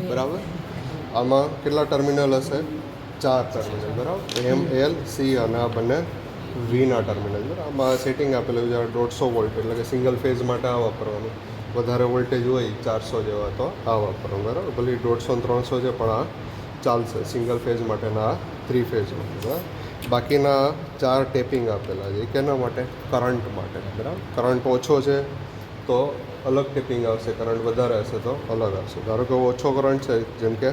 બરાબર. આમાં કેટલા ટર્મિનલ હશે? 4 ટર્મિનલ, બરાબર. એમ, એલ, સી અને આ બંને વીના ટર્મિનલ, બરાબર. આમાં સેટિંગ આપેલું છે 150 વોલ્ટ, એટલે કે સિંગલ ફેઝ માટે આ વાપરવાનું. વધારે વોલ્ટેજ હોય 400 જેવા તો આ વાપરવાનું, બરાબર. ભલે 150 300 છે પણ આ ચાલશે સિંગલ ફેઝ માટેના, આ 3 ફેઝ માટે, બરાબર. બાકીના 4 ટેપિંગ આપેલા છે. કેના માટે? કરંટ માટે, બરાબર. કરંટ ઓછો છે તો અલગ ટેપિંગ આવશે, કરંટ વધારે હશે તો અલગ આવશે. ધારો કે ઓછો કરંટ છે, જેમ કે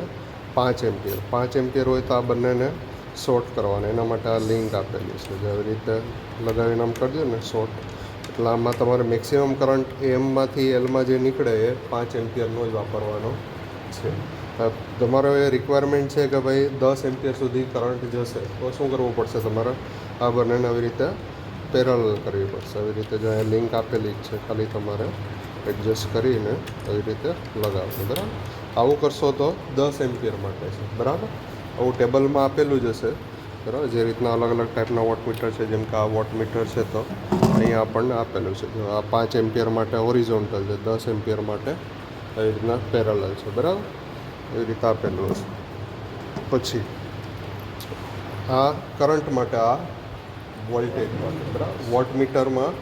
5 એમ્પિયર. 5 એમ્પિયર હોય તો આ બંનેને શોર્ટ કરવાના, એના માટે આ લિંક આપેલી છે. જેવી રીતે લગાવીને આમ કરજો ને શોર્ટ, એટલે આમાં તમારે મેક્સિમમ કરંટ એમમાંથી એલમાં જે નીકળે એ 5 એમ્પિયરનો જ વાપરવાનો છે. તમારો એ રિક્વાયરમેન્ટ છે કે ભાઈ 10 એમ્પિયર સુધી કરંટ જશે તો શું કરવું પડશે? તમારે આ બંનેને આવી રીતે પેરેલલ કરવી પડશે. આવી રીતે જો અહીંયા લિંક આપેલી જ છે, ખાલી તમારે એડજસ્ટ કરીને આવી રીતે લગાવવું, બરાબર. આવું કરશો તો 10 એમ્પિયર માટે છે, બરાબર. આવું ટેબલમાં આપેલું જ હશે, બરાબર. જે રીતના અલગ અલગ ટાઈપના વોટમીટર છે, જેમ કે આ વોટમીટર છે તો અહીંયા આપણને આપેલું છે. જો આ 5 એમ્પિયર માટે હોરિઝોન્ટલ છે, 10 એમ્પિયર માટે આવી રીતના પેરેલલ છે, બરાબર. એવી રીતે આપેલું હશે. પછી આ કરંટ માટે, આ વોલ્ટેજ માટે, બરાબર. વોટમીટરમાં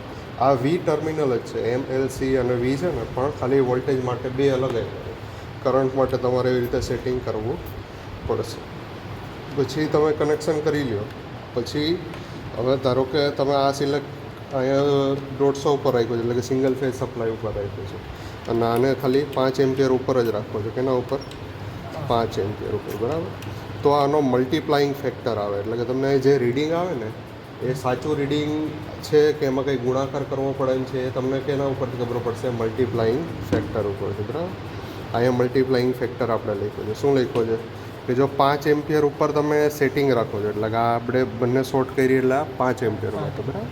આ વી ટર્મિનલ જ છે, એમ, એલ, સી અને વી છે ને, પણ ખાલી વોલ્ટેજ માટે બે અલગ આવી. કરંટ માટે તમારે એવી રીતે સેટિંગ કરવું પડશે. પછી તમે કનેક્શન કરી લો. પછી હવે ધારો કે તમે આ સિલેક્ટ અહીંયા 150 ઉપર રાખ્યું છે, એટલે કે સિંગલ ફેઝ સપ્લાય ઉપર રાખ્યું છે, અને આને ખાલી 5 એમ્પિયર ઉપર જ રાખવો છે. કેના ઉપર? 5 એમ્પિયર ઉપર, બરાબર. તો આનો મલ્ટીપ્લાઇંગ ફેક્ટર આવે, એટલે કે તમને જે રીડિંગ આવે ને એ સાચું રીડિંગ છે કે એમાં કંઈ ગુણાકાર કરવો પડે છે, એ તમને કેના ઉપરથી ખબર પડશે? મલ્ટીપ્લાઇંગ ફેક્ટર ઉપરથી, બરાબર. અહીંયા મલ્ટીપ્લાઇંગ ફેક્ટર આપણે લખ્યો છે. શું લખ્યો છે? કે જો 5 એમ્પિયર ઉપર તમે સેટિંગ રાખો છો, એટલે કે આ આપણે બંને શોર્ટ કરી એટલે 5 એમ્પિયર માટે, બરાબર.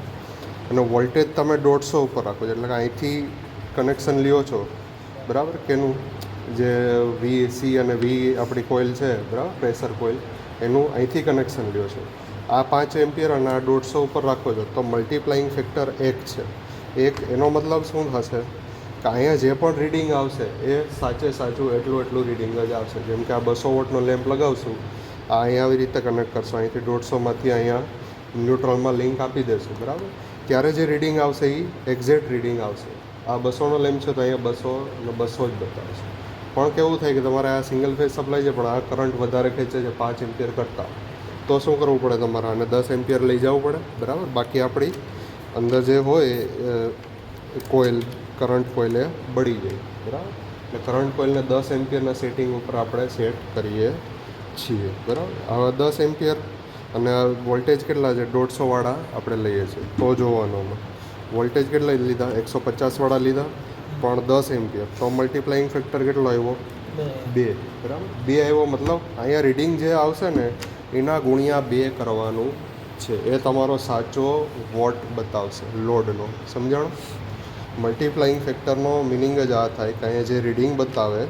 અને વોલ્ટેજ તમે 150 ઉપર રાખો છો, એટલે કે અહીંથી કનેક્શન લ્યો છો, બરાબર. કેનું? જે વી, સી અને વી આપણી કોઇલ છે, બરાબર, પ્રેશર કોઇલ, એનું અહીંથી કનેક્શન લ્યો છો. આ 5 એમ્પિયર અને આ 150 ઉપર રાખો છો તો મલ્ટીપ્લાઇંગ ફેક્ટર 1 છે. 1 એનો મતલબ શું થશે? કે અહીંયા જે પણ રીડિંગ આવશે એ સાચું એટલું રીડિંગ જ આવશે. જેમ કે આ 200 વોટનો લેમ્પ લગાવશું, આ અહીંયા આવી રીતે કનેક્ટ કરશું, અહીંથી 150માંથી અહીંયા ન્યુટ્રલમાં લિંક આપી દેશું, બરાબર. ત્યારે જે રીડિંગ આવશે એ એક્ઝેક્ટ રીડિંગ આવશે. આ 200નો લેમ્પ છે તો અહીંયા 200 અને 200 જ બતાવશે. પણ કેવું થાય કે તમારે આ સિંગલ ફેઝ સપ્લાય છે, પણ આ કરંટ વધારે ખેંચે છે 5 એમ્પિયર કરતાં, તો શું કરવું પડે? તમારે આને 10 એમ્પિયર લઈ જવું પડે, બરાબર. બાકી આપણી અંદર જે હોય કોઇલ, કરંટ કોઇલ એ બળી જાય, બરાબર. એટલે કરંટ કોઇલને 10 એમ્પિયરના સેટિંગ ઉપર આપણે સેટ કરીએ છીએ, બરાબર. હવે 10 એમ્પિયર અને વોલ્ટેજ કેટલા છે? 150 વાળા આપણે લઈએ છીએ તો જોવાનું. વોલ્ટેજ કેટલા લીધા? 150 વાળા લીધા, પણ 10 એમ્પિયર, તો મલ્ટીપ્લાઇંગ ફેક્ટર કેટલો આવ્યો? 2, બરાબર. 2 આવ્યો, મતલબ અહીંયા રીડિંગ જે આવશે ને એના ગુણ્યા 2 કરવાનું છે. એ તમારો સાચો વોટ બતાવશે લોડનો. સમજાણો? મલ્ટીપ્લાઇંગ ફેક્ટરનો મિનિંગ જ આ થાય કે અહીંયા જે રીડિંગ બતાવે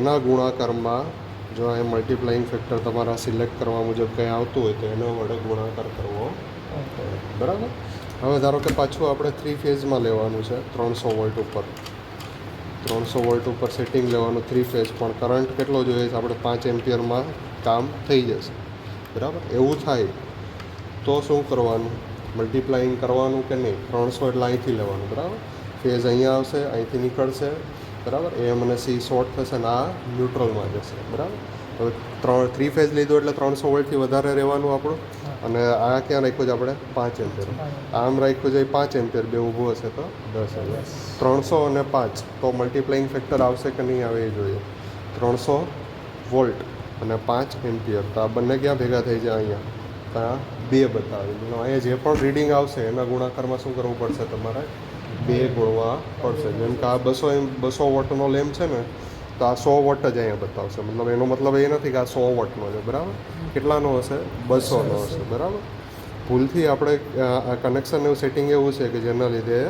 એના ગુણાકારમાં, જો અહીંયા મલ્ટીપ્લાઇંગ ફેક્ટર તમારા સિલેક્ટ કરવા મુજબ કંઈ આવતું હોય તો એનો વડે ગુણાકાર કરવો, બરાબર. હવે ધારો કે પાછું આપણે 3 ફેઝમાં લેવાનું છે, 300 વોલ્ટ ઉપર, 300 વોલ્ટ ઉપર સેટિંગ લેવાનું 3 ફેઝ, પણ કરંટ કેટલો જોઈએ છે? આપણે 5 એમ્પિયરમાં કામ થઈ જશે, બરાબર. એવું થાય તો શું કરવાનું? મલ્ટીપ્લાઇંગ કરવાનું કે નહીં? 300 એટલે અહીંથી લેવાનું, બરાબર. ફેઝ અહીંયા આવશે, અહીંથી નીકળશે, બરાબર. એમ અને સી શોર્ટ થશે ને આ ન્યુટ્રલમાં જશે, બરાબર. હવે 3 ફેઝ લીધું એટલે 300 વોલ્ટથી વધારે રહેવાનું આપણું. અને આ ક્યાં રાખ્યું છે આપણે? 5 એમ્પિયર. આમ રાખ્યું છે 5 એમ્પિયર, બે ઊભું હશે તો 10 એમ્પિયર. 300 અને 5 તો મલ્ટીપ્લાઇંગ ફેક્ટર આવશે કે નહીં આવે એ જોઈએ. 300 વોલ્ટ અને 5 એમ્પિયર, તો આ બંને ક્યાં ભેગા થઈ જાય? અહીંયા. તો આ 2 બતાવે. અહીંયા જે પણ રીડિંગ આવશે એના ગુણાકારમાં શું કરવું પડશે? તમારે 2 ગુણવા પડશે. જેમ કે આ 200 વોટનો લેમ્પ છે ને, તો આ 100 વોટ જ અહીંયા બતાવશે. મતલબ એનો મતલબ એ નથી કે આ 100 વોટનો છે, બરાબર. કેટલાનો હશે? 200નો હશે, બરાબર. ભૂલથી આપણે આ કનેક્શન એવું સેટિંગ એવું છે કે જેના લીધે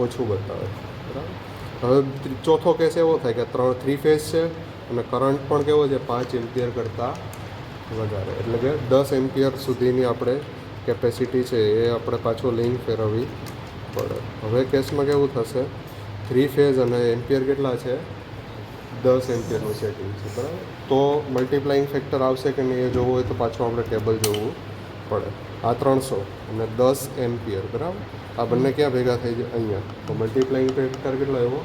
ઓછું બતાવે, બરાબર. હવે ચોથો કેસ એવો થાય કે 3 ફેઝ છે અને કરંટ પણ કેવો છે? 5 એમ્પિયર કરતાં વધારે, એટલે કે 10 એમ્પિયર સુધીની આપણે કેપેસિટી છે એ આપણે પાછું લિંક ફેરવવી પડે. હવે કેસમાં કેવું થશે? 3 ફેઝ અને એમ્પિયર કેટલા છે? 10 એમ્પિયરનું સેટિંગ છે બરાબર. તો મલ્ટીપ્લાઇંગ ફેક્ટર આવશે કે નહીં એ જોવું હોય તો પાછું આપણે ટેબલ જોવું પડે. આ 300 અને 10 એમ્પિયર બરાબર, આ બંને ક્યાં ભેગા થઈ જાય? અહીંયા. તો મલ્ટીપ્લાઇંગ ફેક્ટર કેટલો આવ્યો?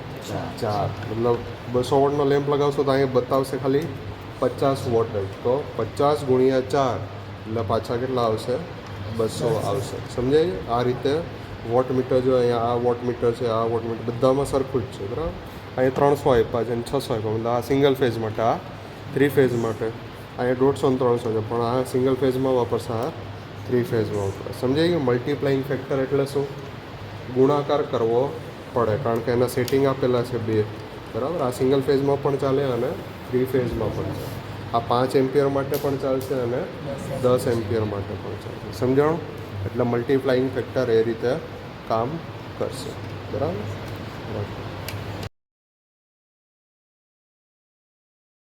4. મતલબ 200 વોટનો લેમ્પ લગાવશો તો અહીંયા બતાવશે ખાલી 50 વોટ જ. તો 50 ગુણ્યા 4 એટલે પાછા કેટલા આવશે? 200 આવશે. સમજાય? આ રીતે વોટ મીટર જો અહીંયા આ વોટ મીટર છે, આ વોટ મીટર બધામાં સરખું જ છે બરાબર. અહીંયા 300 આપ્યા છે અને 600 આપ્યા, મતલબ આ સિંગલ ફેઝ માટે, આ 3 ફેઝ માટે. અહીંયા 150 અને 300 છે, પણ આ સિંગલ ફેઝમાં વાપરશે, આ 3 ફેઝમાં વાપરશે. સમજાઈ ગયું? મલ્ટીપ્લાઇંગ ફેક્ટર એટલે શું? ગુણાકાર કરવો પડે, કારણ કે એના સેટિંગ આપેલા છે 2 બરાબર. આ સિંગલ ફેઝમાં પણ ચાલે અને 3 ફેઝમાં પણ ચાલે. આ 5 એમ્પિયર માટે પણ ચાલશે અને 10 એમ્પિયર માટે પણ ચાલશે. સમજાણું? એટલે મલ્ટીપ્લાઇંગ ફેક્ટર એ રીતે કામ કરશે બરાબર.